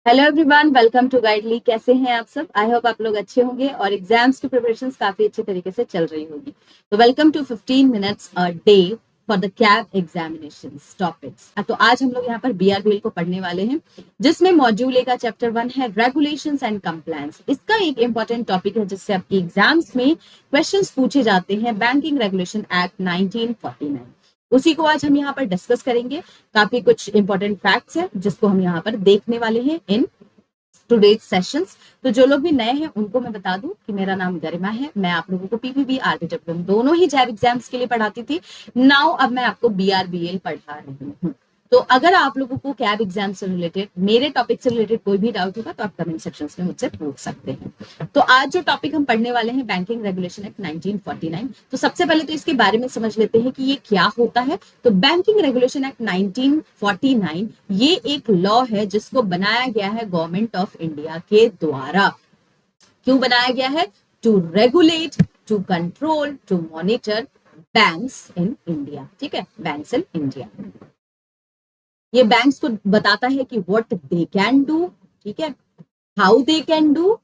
Hello everyone, welcome to Guidely. कैसे हैं आप सब? आई होप आप लोग अच्छे होंगे और एग्जाम्स की प्रिपरेशंस काफी अच्छे तरीके से चल रही होगी। तो welcome to 15 minutes a day for the cab examinations topics. तो आज हम लोग यहाँ पर बीआरबीएल को पढ़ने वाले हैं, जिसमें मॉड्यूल ए का चैप्टर 1 है रेगुलेशंस एंड कंप्लायंस। इसका एक इंपॉर्टेंट टॉपिक है जिससे आपके एग्जाम्स में क्वेश्चंस पूछे जाते हैं, बैंकिंग रेगुलेशन एक्ट 1949। उसी को आज हम यहाँ पर डिस्कस करेंगे। काफी कुछ इंपॉर्टेंट फैक्ट्स है जिसको हम यहाँ पर देखने वाले हैं इन टुडेज सेशंस। तो जो लोग भी नए हैं उनको मैं बता दूं कि मेरा नाम गरिमा है। मैं आप लोगों को पीपीबी आरबीडब्ल्यूएम दोनों ही जैब एग्जाम्स के लिए पढ़ाती थी। नाउ अब मैं आपको बीआरबीएल पढ़ा रही हूँ। तो अगर आप लोगों को कैब एग्जाम से रिलेटेड, मेरे टॉपिक से रिलेटेड कोई भी डाउट होगा तो आप कमेंट सेक्शंस में मुझसे पूछ सकते हैं। तो आज जो टॉपिक हम पढ़ने वाले हैं, बैंकिंग रेगुलेशन एक्ट 1949। तो सबसे पहले तो इसके बारे में समझ लेते हैं कि ये क्या होता है। तो बैंकिंग रेगुलेशन एक्ट 1949 ये एक लॉ है जिसको बनाया गया है गवर्नमेंट ऑफ इंडिया के द्वारा। क्यों बनाया गया है? To regulate, to control, to monitor banks in India. ठीक है, बैंक्स इन इंडिया। ये बैंक्स को बताता है कि व्हाट दे कैन डू, ठीक है, how they can do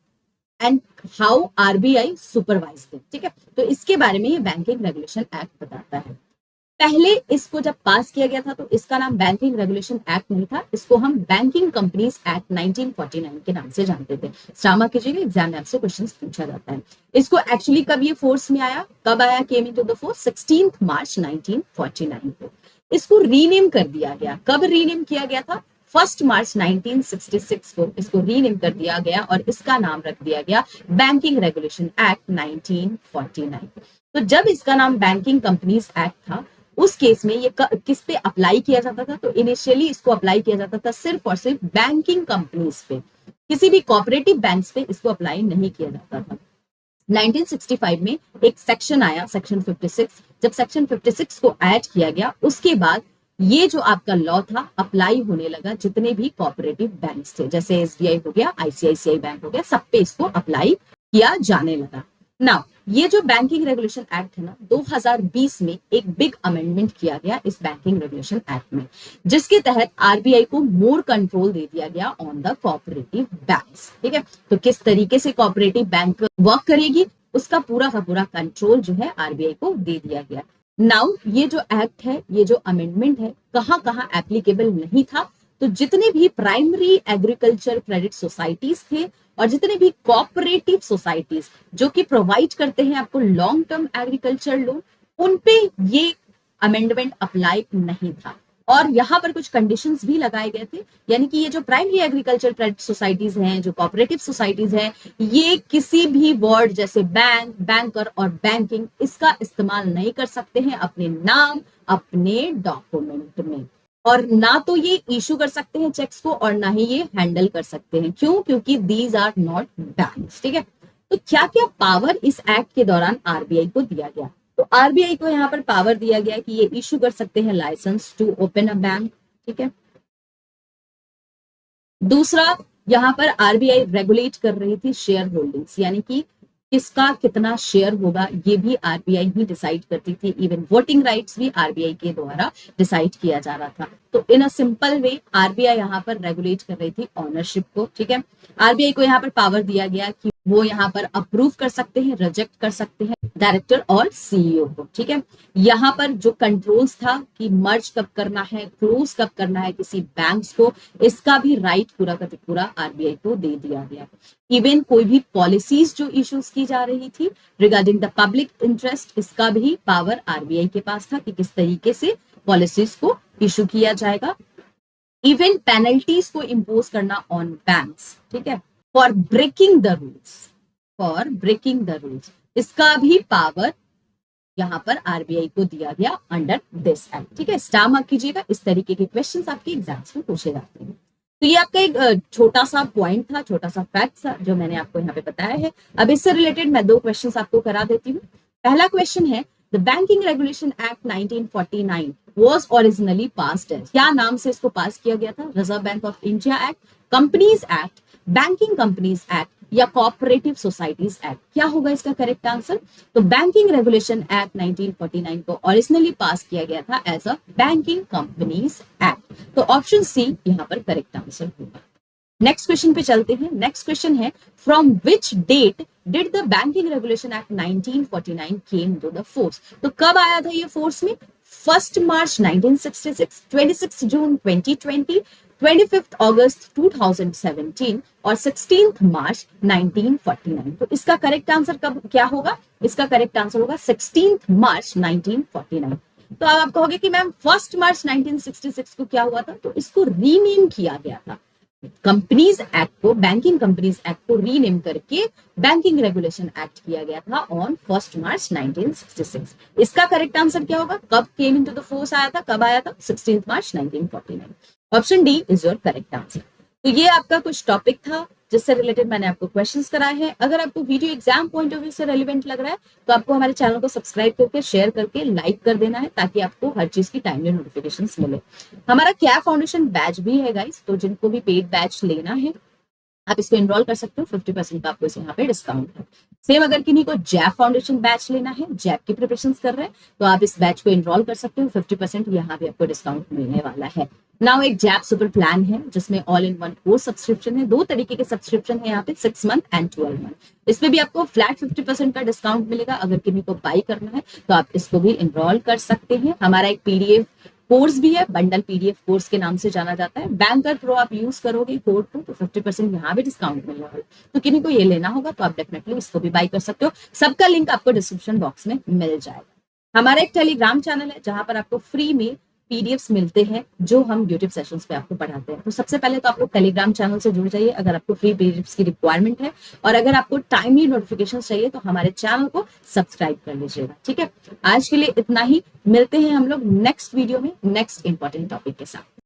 and how RBI supervise them. ठीक है, तो इसके बारे में ये बैंकिंग रेगुलेशन एक्ट बताता है। पहले इसको जब पास किया गया था तो इसका नाम बैंकिंग रेगुलेशन एक्ट नहीं था, इसको हम बैंकिंग कंपनीज एक्ट 1949 के नाम से जानते थे। स्टामा कीजिएगा, एग्जाम में आपसे क्वेश्चंस पूछा जाता है। इसको एक्चुअली कब ये फोर्स में आया, कब आया, केम इनटू द फोर्स 16 मार्च 1949 को। इसको रीनेम कर दिया गया। कब रीनेम किया गया था? 1 मार्च 1966 को इसको रीनेम कर दिया गया और इसका नाम रख दिया गया बैंकिंग रेगुलेशन एक्ट 1949। तो जब इसका नाम बैंकिंग कंपनीज एक्ट था, उस केस में ये किस पे अप्लाई किया जाता था? तो इनिशियली इसको अप्लाई किया जाता था सिर्फ और सिर्फ बैंकिंग कंपनीज पे, किसी भी कोऑपरेटिव बैंक्स पे इसको अप्लाई नहीं किया जाता था। 1965 में एक सेक्शन आया, सेक्शन 56। जब सेक्शन 56 को ऐड किया गया, उसके बाद ये जो आपका लॉ था अप्लाई होने लगा जितने भी कोऑपरेटिव बैंक्स थे, जैसे एसबीआई हो गया, आईसीआईसीआई बैंक हो गया, सब पे इसको अप्लाई किया जाने लगा। नाउ ये जो बैंकिंग रेगुलेशन एक्ट है ना, 2020 में एक बिग अमेंडमेंट किया गया इस बैंकिंग रेगुलेशन एक्ट में, जिसके तहत आरबीआई को मोर कंट्रोल दे दिया गया ऑन द कोऑपरेटिव बैंक्स। ठीक है, तो किस तरीके से कोऑपरेटिव बैंक वर्क करेगी उसका पूरा का पूरा कंट्रोल जो है आरबीआई को दे दिया गया। नाउ ये जो एक्ट है, ये जो अमेंडमेंट है, कहां कहां एप्लीकेबल नहीं था? तो जितने भी प्राइमरी एग्रीकल्चर क्रेडिट सोसाइटीज थे और जितने भी कोऑपरेटिव सोसाइटीज जो कि प्रोवाइड करते हैं आपको लॉन्ग टर्म एग्रीकल्चर लोन, उन पे ये अमेंडमेंट अप्लाई नहीं था। और यहाँ पर कुछ कंडीशंस भी लगाए गए थे, यानी कि ये जो प्राइमरी एग्रीकल्चर क्रेडिट सोसाइटीज हैं, जो कोऑपरेटिव सोसाइटीज हैं, ये किसी भी वर्ड जैसे बैंक, बैंकर और बैंकिंग इसका इस्तेमाल नहीं कर सकते हैं अपने नाम, अपने डॉक्यूमेंट में। और ना तो ये इशू कर सकते हैं चेक्स को और ना ही ये हैंडल कर सकते हैं। क्यों? क्योंकि दीज आर नॉट बैंक्स। ठीक है, तो क्या क्या पावर इस एक्ट के दौरान आरबीआई को दिया गया? तो आरबीआई को यहाँ पर पावर दिया गया कि ये इशू कर सकते हैं licence to open a bank. ठीक है, दूसरा, यहाँ पर आरबीआई रेगुलेट कर रही थी शेयर होल्डिंग्स, यानी कि किसका कितना शेयर होगा ये भी आरबीआई ही डिसाइड करती थी। इवन वोटिंग राइट्स भी आरबीआई के द्वारा डिसाइड किया जा रहा था। तो इन अ सिंपल वे आरबीआई यहाँ पर रेगुलेट कर रही थी ऑनरशिप को। ठीक है, आरबीआई को यहाँ पर पावर दिया गया कि वो यहाँ पर अप्रूव कर सकते हैं, रिजेक्ट कर सकते हैं डायरेक्टर और सीईओ को। ठीक है, यहाँ पर जो कंट्रोल्स था कि मर्ज कब करना है, क्लोज कब करना है किसी बैंक्स को, इसका भी राइट पूरा का पूरा आरबीआई को दे दिया गया। इवन कोई भी पॉलिसीज जो इश्यूज की जा रही थी रिगार्डिंग द पब्लिक इंटरेस्ट, इसका भी पावर आरबीआई के पास था कि किस तरीके से पॉलिसीज को इशू किया जाएगा। इवन पेनल्टीज को इंपोज करना ऑन बैंक्स, ठीक है, for breaking the rules, for breaking the rules, इसका भी पावर यहां पर आरबीआई को दिया गया अंडर दिस एक्ट। ठीक है, स्टार मार्क कीजिएगा, इस तरीके के क्वेश्चंस आपके एग्जाम्स में पूछे जाते हैं। तो ये आपका एक छोटा सा पॉइंट था, छोटा सा फैक्ट था जो मैंने आपको यहाँ पे बताया है। अब इससे रिलेटेड मैं 2 क्वेश्चंस आपको करा देती हूँ। पहला क्वेश्चन है, the Banking Regulation Act 1949 was originally passed as, क्या नाम से इसको पास किया गया था? Reserve Bank of India Act, Companies Act, Banking Companies Act या कोऑपरेटिव सोसाइटीज एक्ट? क्या होगा इसका करेक्ट आंसर? तो बैंकिंग रेगुलेशन एक्ट 1949 को ओरिजिनली पास किया गया था as a Banking Companies Act. तो ऑप्शन सी यहां पर करेक्ट आंसर होगा। नेक्स्ट क्वेश्चन पे चलते हैं। नेक्स्ट क्वेश्चन है, from which date did the Banking Regulation Act 1949 came to the force. तो कब आया था ये फोर्स में? 1 मार्च 1966, 26 जून 2020, 25 अगस्त 2017 और 16 मार्च 1949। तो इसका करेक्ट आंसर कब क्या होगा? इसका करेक्ट आंसर होगा 16 मार्च 1949। तो अब आप कहोगे कि मैम 1 मार्च 1966 को क्या हुआ था? तो इसको रीनेम किया गया था। कंपनीज एक्ट को, बैंकिंग कंपनीज एक्ट को रीनेम करके बैंकिंग रेगुलेशन एक्ट किया गया था ऑन 1 मार्च 1966। इसका करेक्ट आंसर क्या होगा? कब केम इनटू द फोर्स आया था, कब आया था? 16 मार्च 1949। Option D is your correct answer. तो ये आपका कुछ टॉपिक था जिससे रिलेटेड मैंने आपको क्वेश्चंस कराए हैं। अगर आपको video exam point of view से रेलिवेंट लग रहा है तो आपको हमारे चैनल को सब्सक्राइब करके, शेयर करके, लाइक कर देना है ताकि आपको हर चीज की टाइमली नोटिफिकेशंस मिले। हमारा क्या फाउंडेशन बैच भी है गाइस, तो जिनको भी पेड बैच लेना है आप इसको एनरोल कर सकते हो। 50% का आपको यहाँ पे डिस्काउंट है। सेम अगर किन्हीं को जैप फाउंडेशन बैच लेना है, जैप की प्रिपरेशन कर रहे हैं, तो आप इस बैच को एनरोल कर सकते हो। 50% यहाँ भी आपको डिस्काउंट मिलने वाला है। नाउ एक जैप सुपर प्लान है जिसमें all in one course subscription है। 2 तरीके के सब्सक्रिप्शन है यहाँ पे, 6 मंथ एंड 12 मंथ। इसमें भी आपको फ्लैट 50% का डिस्काउंट मिलेगा। अगर किन्हीं को बाई करना है तो आप इसको भी एनरोल कर सकते हैं। हमारा एक पीडीएफ कोर्स भी है, बंडल पीडीएफ कोर्स के नाम से जाना जाता है। बैंकर प्रो आप यूज करोगे कोड को तो 50% यहाँ भी डिस्काउंट मिलने वाला है। तो किन्हीं को ये लेना होगा तो आप डेफिनेटली इसको भी बाई कर सकते हो। सबका लिंक आपको डिस्क्रिप्शन बॉक्स में मिल जाएगा। हमारा एक टेलीग्राम चैनल है जहां पर आपको फ्री में पीडीएफ्स मिलते हैं जो हम यूट्यूब सेशंस पे आपको पढ़ाते हैं। तो सबसे पहले तो आप लोग टेलीग्राम चैनल से जुड़ जाइए अगर आपको फ्री पीडीएफ्स की रिक्वायरमेंट है, और अगर आपको टाइमली नोटिफिकेशन चाहिए तो हमारे चैनल को सब्सक्राइब कर लीजिएगा। ठीक है, आज के लिए इतना ही। मिलते हैं हम लोग नेक्स्ट वीडियो में नेक्स्ट इंपॉर्टेंट टॉपिक के साथ।